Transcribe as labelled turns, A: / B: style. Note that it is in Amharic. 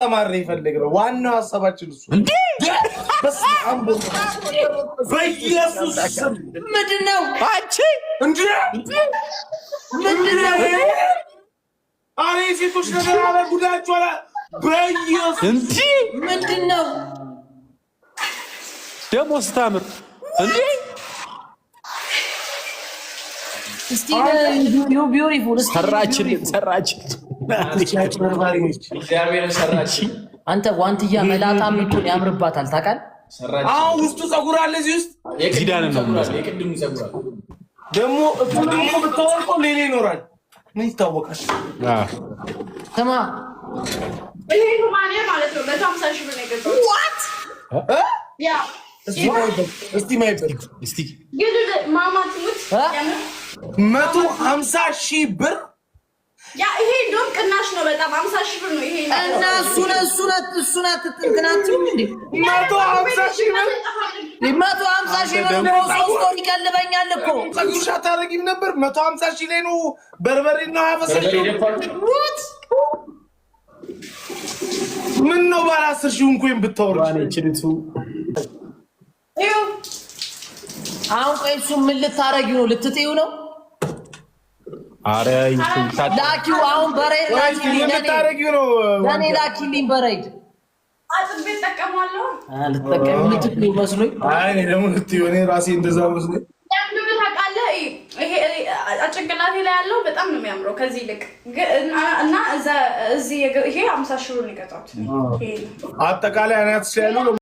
A: ተማሪ ይፈልግ ነው ዋናው ሐሳባችን እሱ
B: እንዴ
A: በስመ በኢየሱስ ስም
B: ምንድነው አንቺ
A: እንዴ
B: ምንድነው
A: አሬ ሴቶች ነገር አለ ጉዳቸው አለ በኢየሱስ
B: እንዴ ምንድነው ደሞ ስታምር እንዴ
C: እስቲ ዩ ቢዩቲፉል
B: ሰራችን
D: እግዚአብሔር ሰራች
C: አንተ ዋንትያ መላጣም ይኩን ያምርባታል ታውቃለህ
D: ሰራች
A: ውስጡ ጸጉር አለ እዚህ ውስጥ
B: ዚዳን ነው
D: የቅድሙ ጸጉር
A: ደግሞ ብታወቀው ሌላ ይኖራል ምን ይታወቃል
C: ተማ
E: ይሄ ማኔ ማለት ነው 150 ሺህ ብር ነው የገዛው
C: ዋት
E: ያ
A: እስቲ ማይበል
B: እስቲ
E: ግን ማማ ትሙት ያምር
A: 150 ሺህ ብር
E: ያ ይሄ እንደውም ቅናሽ ነው በጣም 50 ሺህ ብር ነው ይሄ
C: እና እሱነት እንትናችሁ እንዴ
A: 150 ሺህ ብር
C: 150 ሺህ ብር ነው ሶስት ወር ይቀልበኛል እኮ
A: ጸጉርሽ አታረጊም ነበር 150 ሺህ ላይ ነው በርበሬና አፈሰሽ
C: what
A: ምን ነው ባለ 10 ሺህ እንኳን ብታወርጂ
B: ችልቱ
C: አሁን ቆይ እሱ ምን ልታረጊው ነው ልትጥዩ ነው
B: አረ
C: ላኪው አሁን በሬድ ላኪልኝ
A: ልታረጊው ነው
C: ለኔ ላኪልኝ በሬድ
E: አጥቤ ተጠቀማለሁ
C: ልትጠቀም ልትጥዩ መስሎኝ
A: አይ እኔ ደግሞ ልትዩ እኔ ራሴ እንደዛ መስሎኝ
E: ያንዱ ታውቃለህ ይሄ ጭንቅላቴ ላይ ያለው በጣም ነው የሚያምረው ከዚህ ልክ እና እዚህ ይሄ 50 ሺህ ብር ነው የገዛሁት
A: አጠቃላይ አናት ያለው